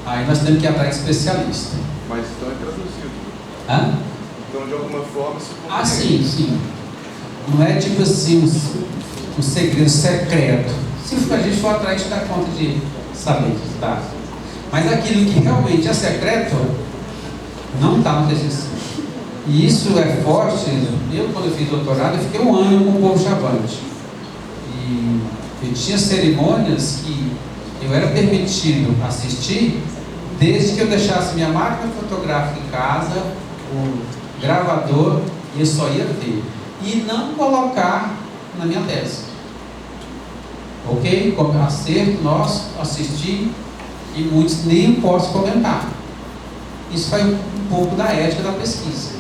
Aí nós temos que ir atrás de especialista. Mas então é traduzido. Hã? Então, de alguma forma, se compreende. Ah, sim. Não é tipo assim um segredo secreto. Se a gente for atrás, a gente dá conta de saber, tá? Mas aquilo que realmente é secreto, não está no TCC. E isso é forte. Eu, quando eu fiz doutorado, eu fiquei 1 ano com o povo Chavante. E eu tinha cerimônias que eu era permitido assistir desde que eu deixasse minha máquina fotográfica em casa, o gravador, e eu só ia ver. E não colocar na minha tese. Ok? Como acerto nosso, assisti, e muitos nem posso comentar. Isso vai um pouco da ética da pesquisa.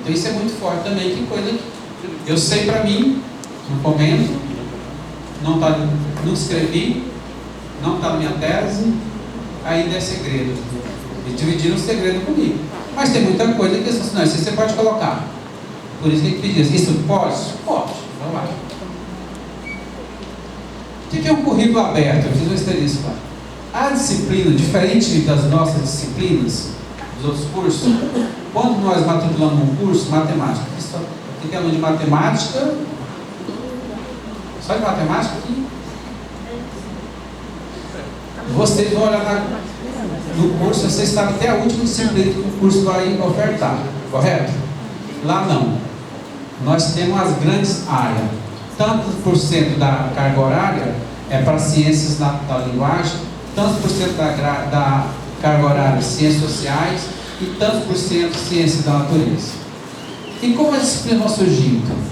Então isso é muito forte também, que coisa que eu sei para mim, não comento, não escrevi, não está na minha tese, ainda é segredo. E dividiram o segredo comigo. Mas tem muita coisa que não, isso você pode colocar. Por isso que ele pediu, isso pode? Pode, então vai. O que é um currículo aberto? Eu fiz uma experiência lá. A disciplina, diferente das nossas disciplinas, dos outros cursos, quando nós matriculamos um curso, matemática, o que é aluno de matemática? Só de matemática aqui? Vocês vão olhar no curso, vocês sabem até a última disciplina que o curso vai ofertar, correto? Lá não. Nós temos as grandes áreas. Tantos por cento da carga horária é para ciências da linguagem, tantos por cento da carga horária ciências sociais e tantos por cento ciências da natureza. E como as disciplinas vão surgindo?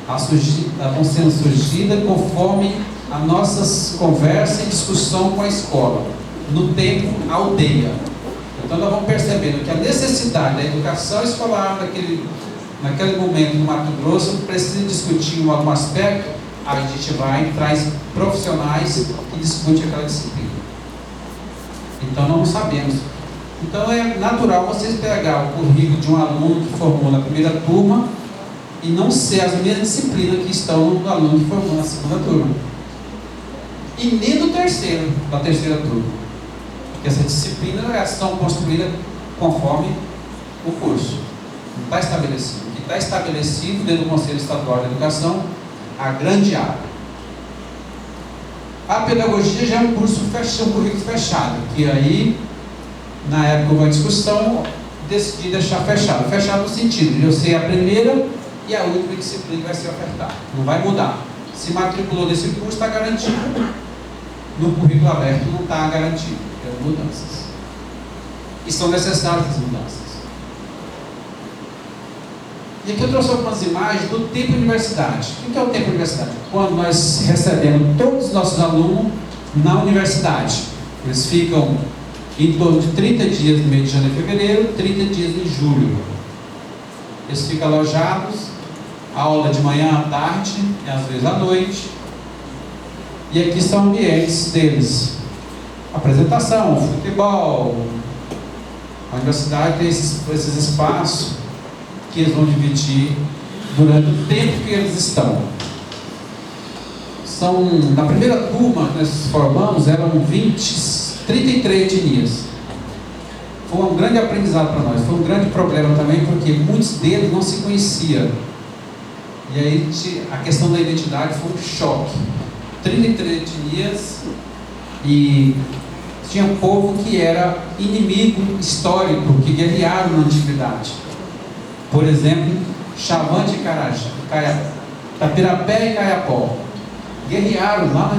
Elas vão sendo surgidas conforme as nossas conversas e discussão com a escola, no tempo aldeia. Então nós vamos percebendo que a necessidade da educação escolar naquele momento no Mato Grosso precisa discutir em algum aspecto, a gente vai e traz profissionais que discutem aquela disciplina. Então não sabemos. Então é natural vocês pegar o currículo de um aluno que formou na primeira turma e não ser as mesmas disciplinas que estão no aluno que formou na segunda turma. E nem no terceiro, da terceira turma. Porque essas disciplinas são construídas conforme o curso. Não está estabelecido. O que está estabelecido dentro do Conselho Estadual de Educação, a grande área. A pedagogia já é um curso fechado, um currículo fechado, que aí, na época de uma discussão, decidi deixar fechado. Fechado no sentido de eu ser a primeira e a última disciplina que vai ser ofertada. Não vai mudar. Se matriculou nesse curso, está garantido. No currículo aberto não está garantido. Tem mudanças. E são necessárias as mudanças. E aqui eu trouxe algumas imagens do tempo universidade. O que é o tempo universidade? Quando nós recebemos todos os nossos alunos na universidade. Eles ficam em torno de 30 dias no mês de janeiro e fevereiro, 30 dias em julho. Eles ficam alojados, aula de manhã à tarde e às vezes à noite. E aqui são ambientes deles. Apresentação, futebol. A universidade tem esses espaços que eles vão dividir durante o tempo que eles estão. Na primeira turma que nós formamos, eram 33 etnias. Foi um grande aprendizado para nós, foi um grande problema também, porque muitos deles não se conheciam. E aí a questão da identidade foi um choque. 33 etnias e tinha um povo que era inimigo histórico, que guerrearam na antiguidade. Por exemplo, Chavante e Carajá, Tapirapé e Caiapó. Guerrearam lá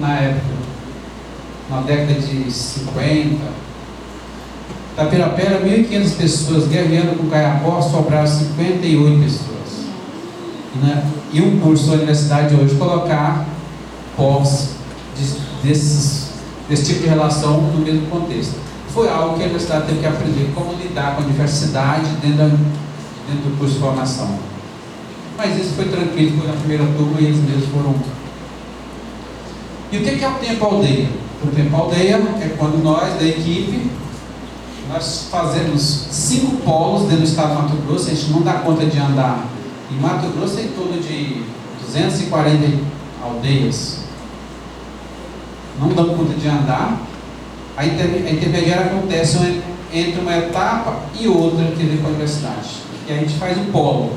na época, na década de 50. Tapirapé era 1.500 pessoas, guerreando com Caiapó, sobraram 58 pessoas. E um curso da universidade de hoje colocar povos desse tipo de relação no mesmo contexto. Foi algo que a universidade teve que aprender como lidar com a diversidade dentro do curso de formação. Mas isso foi tranquilo, foi na primeira turma e eles mesmos foram. E o que é o tempo aldeia? O tempo aldeia é quando nós, da equipe, nós fazemos 5 polos dentro do estado de Mato Grosso. A gente não dá conta de andar. Em Mato Grosso tem em torno de 240 aldeias. não dão conta de andar. A intermediária acontece entre uma etapa e outra que vem para a universidade. E a gente faz o polo.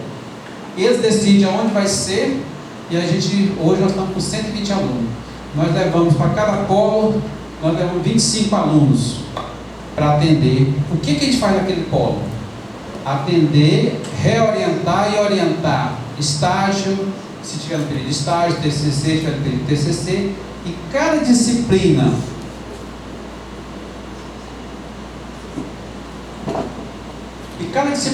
Eles decidem aonde vai ser, e hoje nós estamos com 120 alunos. Nós levamos para cada polo, nós levamos 25 alunos para atender. O que a gente faz naquele polo? Atender, reorientar e orientar. Estágio, se tiver no período de estágio, TCC, se tiver no período de TCC, e cada disciplina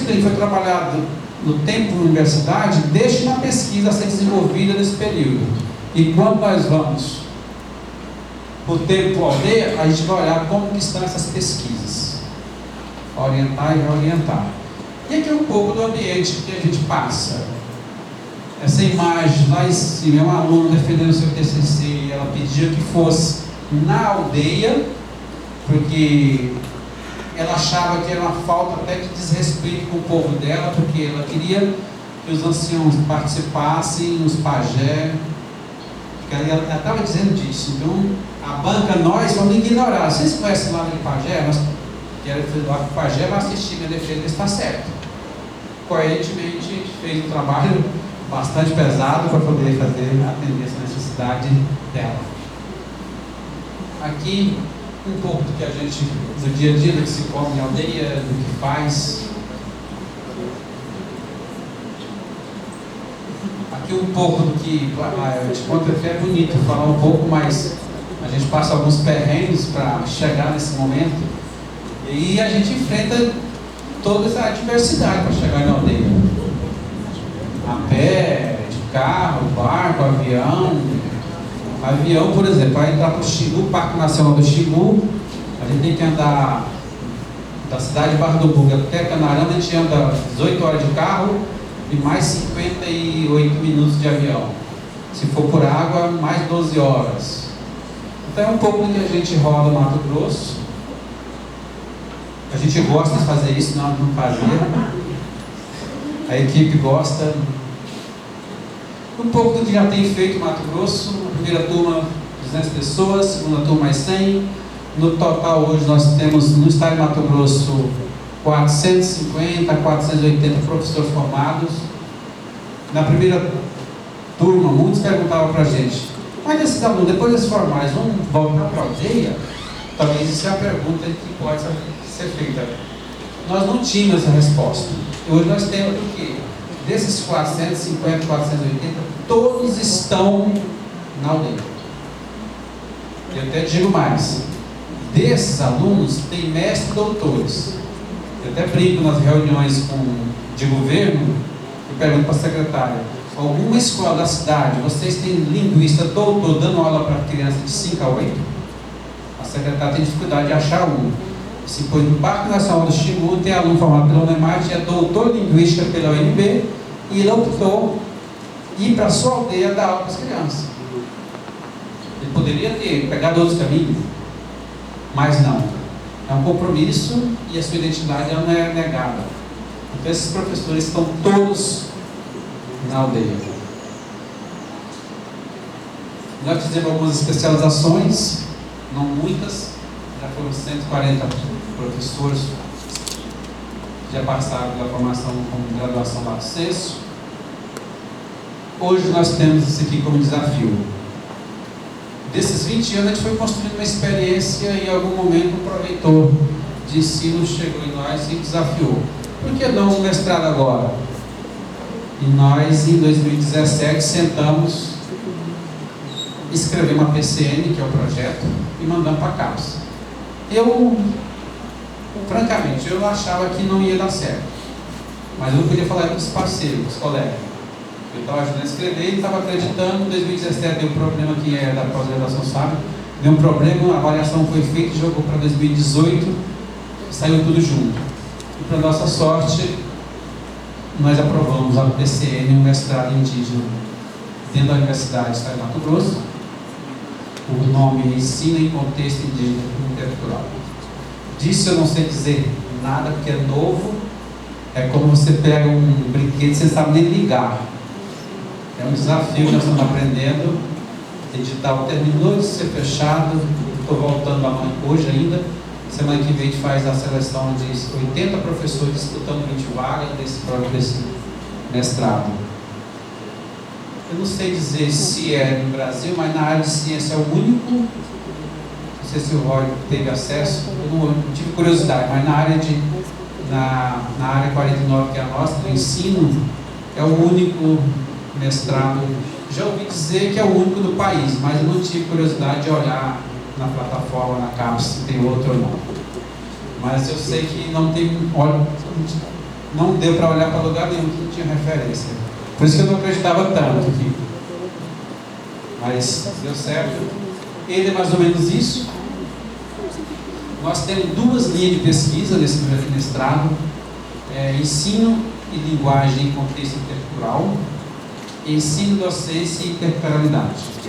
que foi trabalhada no tempo da universidade, deixa uma pesquisa a ser desenvolvida nesse período. E quando nós vamos para o tempo aldeia, a gente vai olhar como que estão essas pesquisas, orientar e reorientar. E aqui é um pouco do ambiente que a gente passa. Essa imagem lá em cima é uma aluna defendendo o seu TCC. Ela pedia que fosse na aldeia, porque ela achava que era uma falta até de desrespeito com o povo dela, porque ela queria que os anciãos participassem, os pajé. Ela estava dizendo disso. Então, a banca, nós vamos ignorar. Vocês conhecem lá de pajé? Que era lá com o pajé, mas assistir minha defesa, está certo. Coerentemente, a gente fez um trabalho bastante pesado para poder atender essa necessidade dela. Aqui, um pouco do que a gente, do dia a dia, do que se come em aldeia, do que faz. Aqui um pouco do que, eu te conto que é bonito falar um pouco, mas a gente passa alguns perrengues para chegar nesse momento, e a gente enfrenta toda essa adversidade para chegar na aldeia. A pé, de carro, barco, avião. Avião, por exemplo, para entrar para o Xingu, Parque Nacional do Xingu, a gente tem que andar da cidade de Barra do Bugre até Canarana, a gente anda 18 horas de carro e mais 58 minutos de avião. Se for por água, mais 12 horas. Então é um pouco do que a gente roda no Mato Grosso. A gente gosta de fazer isso, não fazia. A equipe gosta. Um pouco do que já tem feito o Mato Grosso. Na primeira turma, 200 pessoas, segunda turma, mais 100. No total, hoje nós temos no estado de Mato Grosso 450, 480 professores formados. Na primeira turma, muitos perguntavam para a gente: mas esses alunos, depois desses formais, vão voltar para a aldeia? Talvez isso é a pergunta que pode ser feita. Nós não tínhamos essa resposta. Hoje nós temos o quê? Desses 450, 480, todos estão na aldeia. Eu até digo mais: desses alunos, tem mestres e doutores. Eu até brinco nas reuniões de governo e pergunto para a secretária: alguma escola da cidade, vocês têm linguista, doutor, dando aula para crianças de 5 a 8? A secretária tem dificuldade de achar um. Se foi no Parque Nacional do Xingu, tem aluno formado pela UNEMAR, é doutor em linguística pela UNB, e ele optou ir para a sua aldeia dar aula para as crianças. Ele poderia ter pegado outros caminhos, mas não. É um compromisso e a sua identidade ela não é negada. Então esses professores estão todos na aldeia. Nós fizemos algumas especializações, não muitas, já foram 140 professores que já passaram pela formação como graduação lá do CESO. Hoje nós temos isso aqui como desafio. Desses 20 anos a gente foi construindo uma experiência e em algum momento um proreitor de ensino chegou em nós e desafiou: por que não um mestrado agora? E nós em 2017 sentamos, escrevemos uma PCN, que é o projeto, e mandamos para a CAPES. Francamente, eu achava que não ia dar certo, mas eu não podia falar com os parceiros, com os colegas. Eu estava ajudando a escrever e estava acreditando. Em 2017 deu um problema, que é da pós-graduação, sabe? Deu um problema, a avaliação foi feita e jogou para 2018, e saiu tudo junto. E para nossa sorte, nós aprovamos a PCN, um mestrado indígena, dentro da Universidade do Estado de Mato Grosso. O nome Ensino em Contexto Indígena e Intercultural. Disso eu não sei dizer nada, porque é novo. É como você pega um brinquedo e você não sabe nem ligar. É um desafio que nós estamos aprendendo. edital terminou de ser fechado, estou voltando amanhã, hoje ainda. Semana que vem a gente faz a seleção de 80 professores disputando 20 vagas desse mestrado. Eu não sei dizer se é no Brasil, mas na área de ciência é o único. Não sei se o Roy teve acesso, eu não tive curiosidade, mas na área 49, que é a nossa, do ensino, é o único mestrado. Já ouvi dizer que é o único do país, mas eu não tive curiosidade de olhar na plataforma, na CAPES, se tem outro ou não. Mas eu sei que não deu para olhar para lugar nenhum que não tinha referência. Por isso que eu não acreditava tanto aqui. Mas deu certo. Ele é mais ou menos isso. Nós temos 2 linhas de pesquisa nesse mestrado: ensino e linguagem em contexto intercultural, ensino, docência e interculturalidade.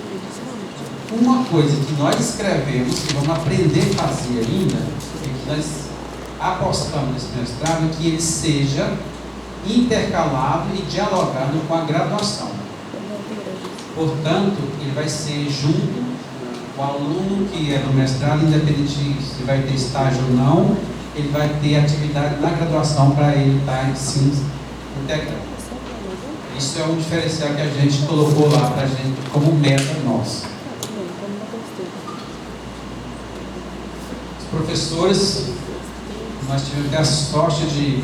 Uma coisa que nós escrevemos, que vamos aprender a fazer ainda, é que nós apostamos nesse mestrado, que ele seja intercalado e dialogado com a graduação. Portanto, ele vai ser junto. O aluno que é no mestrado, independente se vai ter estágio ou não, ele vai ter atividade na graduação para ele estar em ensino integrado. Isso é um diferencial que a gente colocou lá para a gente como meta nossa. Os professores, nós tivemos a sorte de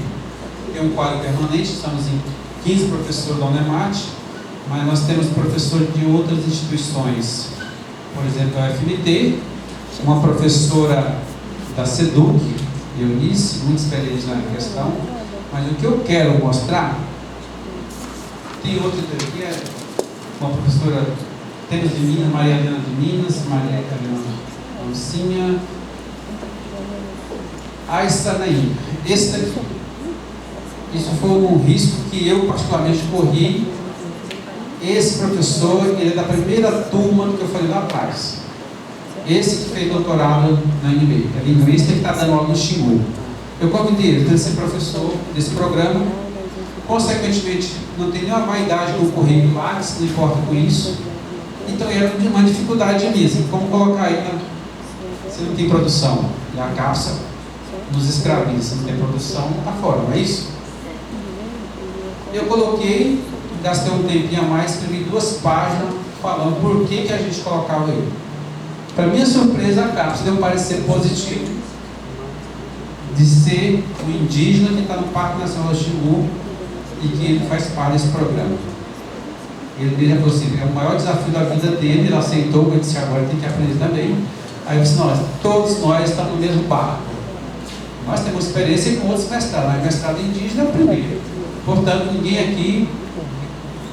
ter um quadro permanente, estamos em 15 professores da UNEMAT, mas nós temos professores de outras instituições. Por exemplo, a FMT, uma professora da SEDUC, Eunice, muito experiente na questão, mas o que eu quero mostrar, tem outra aqui, é uma professora, temos de Minas, Maria Helena de Minas, Maria Helena Alcinha, a Estanaí. Esse daqui, isso foi um risco que eu particularmente corri. Esse professor, ele é da primeira turma que eu falei lá atrás. Esse que fez doutorado na UNB, é linguista que está dando aula no Xingu. Eu convidei ele para ser professor desse programa. Consequentemente, não tem nenhuma vaidade no currículo lá, que não importa com isso. Então, era uma dificuldade mesmo. Como colocar ele se não tem produção? E a CAPES nos escraviza. Se não tem produção, está fora, não é isso? Eu coloquei, gastei um tempinho a mais, escrevi 2 páginas falando por que a gente colocava ele. Para minha surpresa, a CAPES deu um parecer positivo de ser o indígena que está no Parque Nacional do Xingu e que ele faz parte desse programa. Ele já falou assim, é o maior desafio da vida dele, ele aceitou, eu disse, agora tem que aprender também. Aí eu disse, todos nós estamos no mesmo barco. Nós temos experiência com outros mestrados, mas mestrado indígena é o primeiro. Portanto, ninguém aqui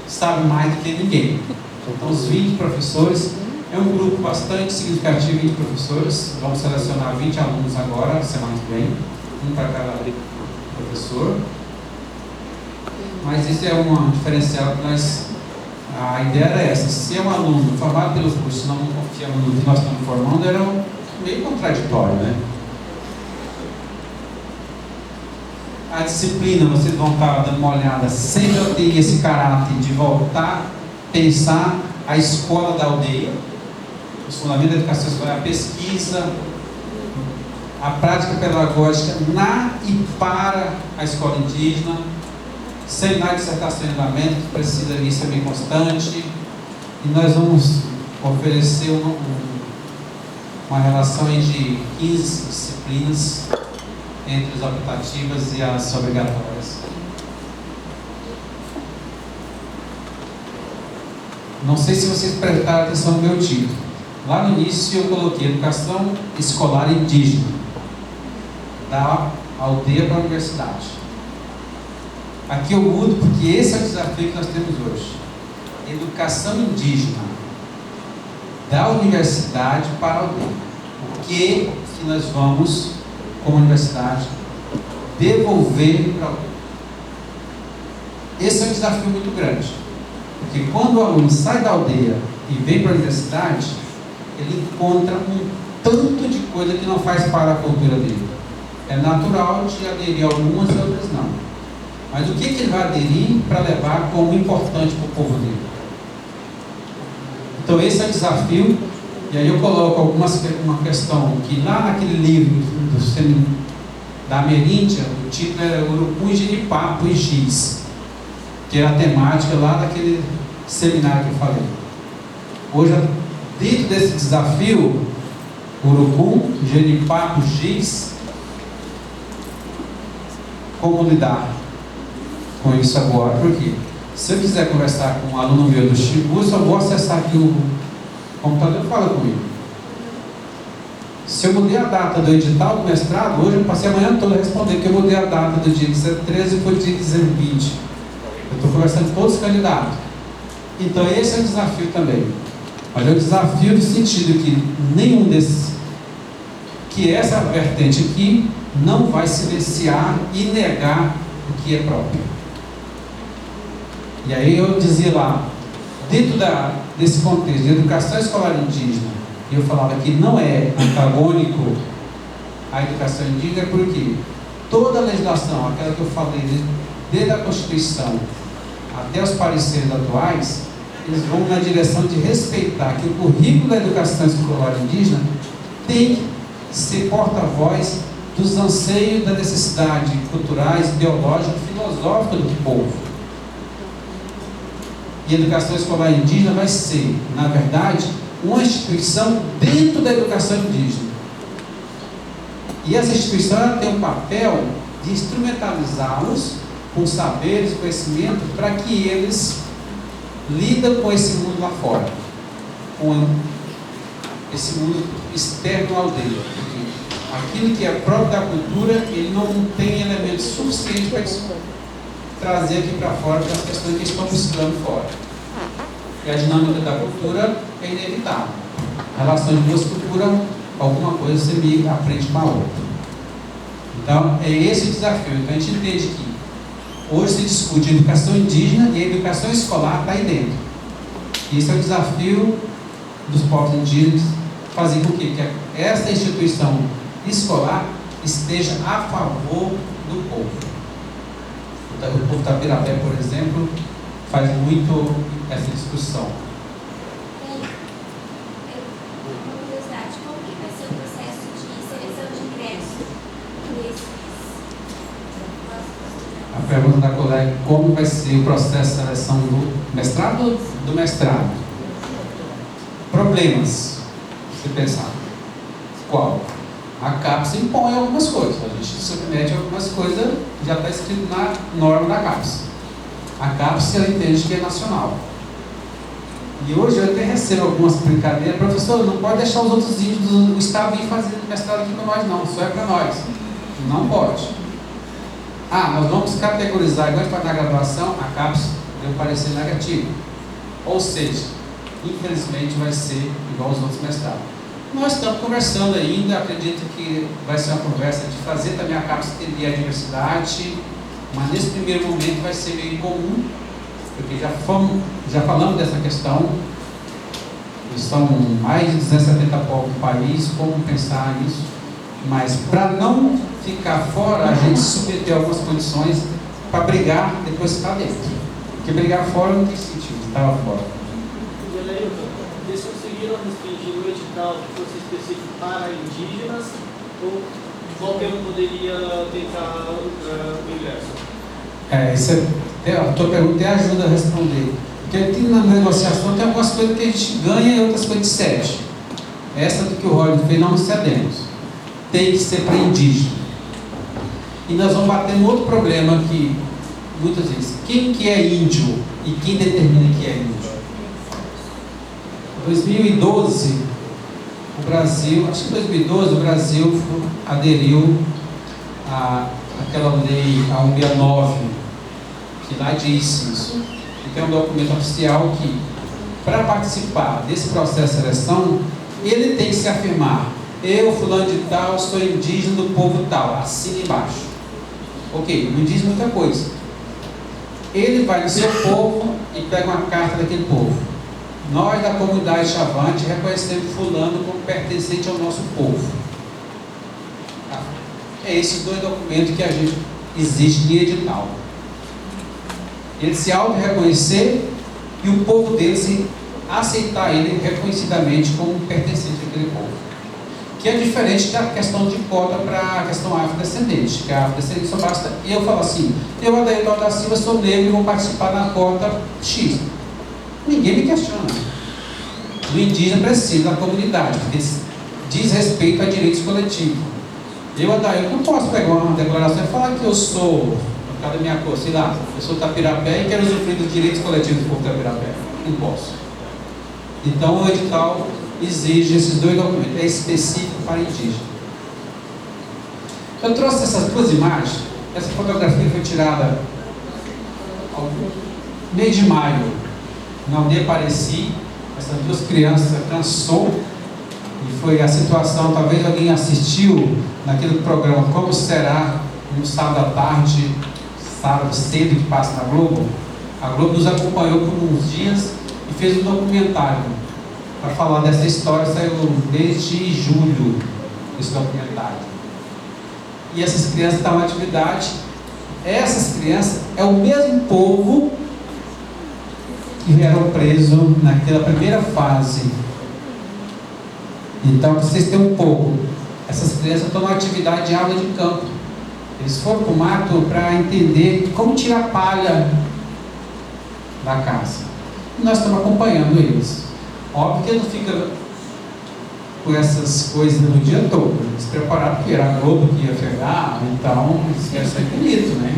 sabe mais do que ninguém. Então, os 20 professores, é um grupo bastante significativo, 20 professores. Vamos selecionar 20 alunos agora, semana que vem, um para cada professor. Mas isso é um diferencial que a ideia era essa. Se é um aluno formado pelo curso, não confiamos no que nós estamos formando, era meio contraditório, né? A disciplina, vocês vão estar dando uma olhada, sempre tem esse caráter de voltar, pensar a escola da aldeia, os fundamentos da educação escolar, a pesquisa, a prática pedagógica na e para a escola indígena, seminário de dissertação e andamento, que precisa ali ser bem constante, e nós vamos oferecer uma relação de 15 disciplinas entre as optativas e as obrigatórias. Não sei se vocês prestaram atenção no meu título. Lá no início eu coloquei Educação Escolar Indígena, da aldeia para a universidade. Aqui eu mudo porque esse é o desafio que nós temos hoje. Educação indígena, da universidade para a aldeia. O que nós vamos, como universidade, devolver para a aldeia? Esse é um desafio muito grande. Porque quando o aluno sai da aldeia e vem para a universidade, ele encontra um tanto de coisa que não faz para a cultura dele. É natural de aderir a algumas e outras não. Mas o que ele vai aderir para levar como importante para o povo dele? Então Então esse é o desafio. E aí eu coloco uma questão que lá naquele livro da Ameríndia, o título era Urucum, Jenipapo e Giz, que era a temática lá daquele seminário que eu falei. Hoje, dentro desse desafio, Urucum, Jenipapo, Giz, como lidar com isso agora? Porque se eu quiser conversar com um aluno meu do Xingu, eu só vou acessar aqui o computador e fala comigo. Se eu mudei a data do edital do mestrado, hoje eu passei a manhã toda respondendo que eu mudei a data do dia 13 para o dia 20. Eu estou conversando com todos os candidatos. Então esse é o desafio também. Mas é o desafio no sentido que nenhum desses, que essa vertente aqui não vai silenciar e negar o que é próprio. E aí eu dizia lá, dentro desse contexto de educação escolar indígena, eu falava que não é antagônico à educação indígena, porque toda a legislação, aquela que eu falei, desde a Constituição até os pareceres atuais, eles vão na direção de respeitar que o currículo da educação escolar indígena tem que ser porta-voz dos anseios, da necessidade culturais, ideológicas, filosóficas do povo. E a educação escolar indígena vai ser, na verdade, uma instituição dentro da educação indígena. E essa instituição ela tem um papel de instrumentalizá-los com saberes e conhecimento para que eles lidem com esse mundo lá fora, com esse mundo externo à aldeia. Aquilo que é próprio da cultura, ele não tem elementos suficientes para trazer aqui para fora para as questões que estão buscando fora. E a dinâmica da cultura é inevitável. A relação de duas culturas, alguma coisa você me aprende com a outra. Então, é esse o desafio. Então, a gente entende que hoje se discute a educação indígena e a educação escolar está aí dentro. E esse é o desafio dos povos indígenas, fazer com que essa instituição escolar esteja a favor do povo. O povo Tapirapé, por exemplo, faz muito essa discussão. Uma curiosidade, como que vai ser o processo de seleção de ingressos nesses? A pergunta da colega, como vai ser o processo de seleção do mestrado? Do mestrado. Problemas, se pensar. Qual? A CAPES impõe algumas coisas, a gente submete algumas coisas que já está escrito na norma da CAPES. A CAPES ela entende que é nacional. E hoje eu até recebo algumas brincadeiras, professor, não pode deixar os outros índios do estado vir fazer mestrado aqui para nós não, só é para nós. Não pode. Nós vamos categorizar, igual a gente faz na graduação, a CAPES deu parecer negativo. Ou seja, infelizmente vai ser igual aos outros mestrados. Nós estamos conversando ainda, acredito que vai ser uma conversa de fazer também a CAPES entender a diversidade, mas nesse primeiro momento vai ser meio incomum, porque já falamos dessa questão, são mais de 270 povos no país, como pensar nisso, mas para não ficar fora, a gente submeteu algumas condições para brigar depois que está dentro, porque brigar fora não tem sentido, estava fora. Vocês conseguiram restringir o edital que fosse específico para indígenas ou qualquer um poderia tentar o ingresso? A tua pergunta ajuda a responder. Porque aqui na negociação tem algumas coisas que a gente ganha e outras coisas que cede. Essa do que o Roger fez, não cedemos. Tem que ser para indígena. E nós vamos bater no outro problema que muitas vezes, quem que é índio e quem determina que é índio? Em 2012, o Brasil, acho que em 2012 o Brasil aderiu àquela lei, a 169, que lá diz isso. E tem um documento oficial que, para participar desse processo de seleção, ele tem que se afirmar: eu, fulano de tal, sou indígena do povo tal, assina embaixo. Ok, não diz muita coisa. Ele vai no seu povo e pega uma carta daquele povo. Nós da comunidade Chavante reconhecemos fulano como pertencente ao nosso povo. É esses dois documentos que a gente existe de edital. Ele se auto-reconhecer e o povo dele se aceitar ele reconhecidamente como pertencente àquele povo. Que é diferente da questão de cota para a questão afrodescendente, que a afrodescendente só basta eu falar assim, eu, Adailton da Silva, sou negro e vou participar na cota X. Ninguém me questiona. O indígena precisa da comunidade, porque diz respeito a direitos coletivos. Eu, Adailton, não posso pegar uma declaração e falar que eu sou, por causa da minha cor, sei lá, eu sou Tapirapé e quero usufruir dos direitos coletivos do povo Tapirapé. Não posso. Então o edital exige esses dois documentos, é específico para indígena. Eu trouxe essas duas imagens. Essa fotografia foi tirada ao mês de maio, na aldeia Pareci. Essas duas crianças cansou, e foi a situação, talvez alguém assistiu naquele programa Como Será, no sábado à tarde, sábado cedo, que passa na Globo. A Globo nos acompanhou por uns dias e fez um documentário para falar dessa história. Saiu desde julho esse documentário. E essas crianças estão em atividade. Essas crianças é o mesmo povo que eram presos naquela primeira fase. Então, para vocês terem um pouco, essas crianças estão na atividade de aula de campo. Eles foram para o mato para entender como tirar palha da casa. E nós estamos acompanhando eles. Óbvio que ele não fica com essas coisas no dia todo. Eles prepararam porque era a Globo que ia pegar, então eles querem sair bonito, né?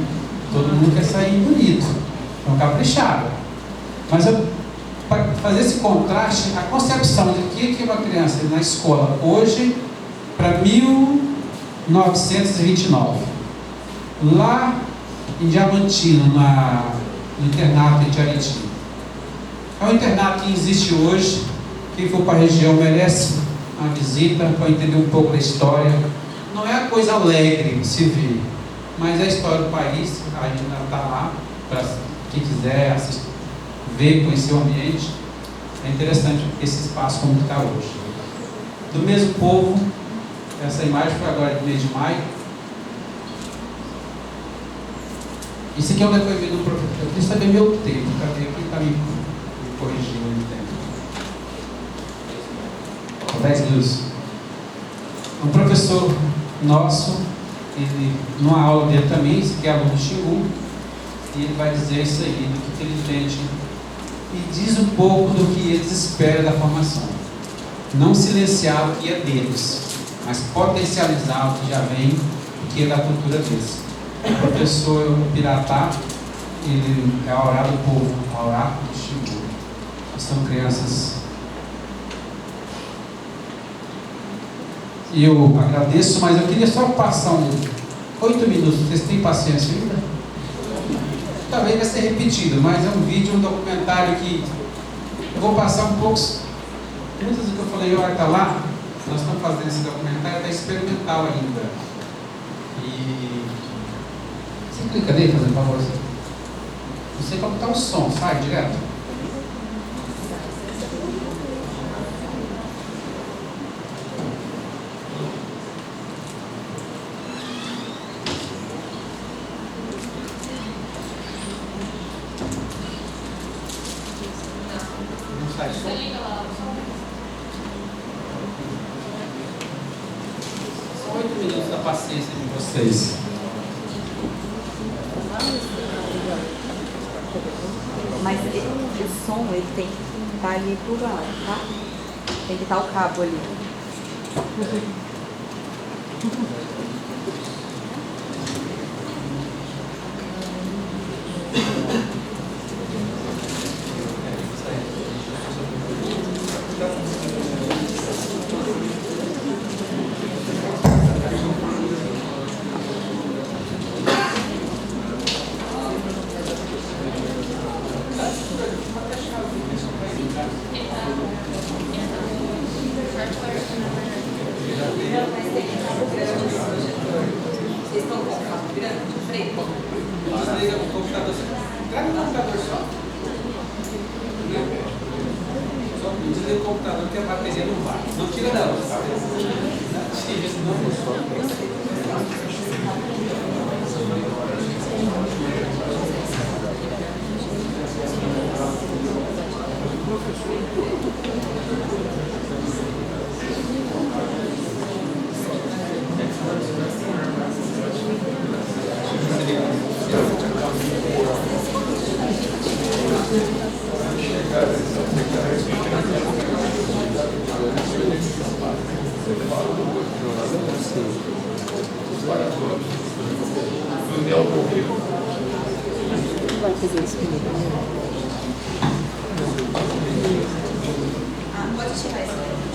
Todo mundo quer sair bonito. Então capricharam. Mas para fazer esse contraste, a concepção de que é uma criança na escola hoje para 1929. Lá em Diamantino, no internato de Ariti. É um internato que existe hoje. Quem for para a região merece uma visita para entender um pouco da história. Não é a coisa alegre de se ver, mas é a história do país. Ainda está lá para quem quiser assistir, ver, conhecer o ambiente. É interessante esse espaço como está hoje. Do mesmo povo, essa imagem foi agora de mês de maio. Isso aqui é um depoimento do professor. Eu queria saber meu tempo. Cadê? Quem está me corrigindo o tempo? 10 minutos. Um professor nosso, ele, numa aula dele também, esse que é aluno do Xingu, e ele vai dizer isso aí, do que ele entende, e diz um pouco do que eles esperam da formação. Não silenciar o que é deles, mas potencializar o que já vem, o que é da cultura deles. O professor Piratá, ele é a orar do povo, a orar do Xingu. São crianças. E eu agradeço, mas eu queria só passar 8 minutos. Vocês têm paciência ainda? Talvez vai ser repetido, mas é um vídeo, um documentário que eu vou passar um pouco. Muitas vezes que eu falei, olha, está lá, nós estamos fazendo esse documentário, está experimental ainda. E você clica nele, fazendo favor. Não sei como está o som, sai direto. São 8 minutos da paciência de vocês. Mas o som ele tem que estar ali plugado, tá? Tem que estar o cabo ali. Vocês estão com o cabo grande de frente? Desliga o computador. Traga o computador só. Só desliga o computador que a bateria não vai. Não tira não. Tira, senão não funciona. Professor. Vai fazer isso comigo. Ah, pode tirar isso daí.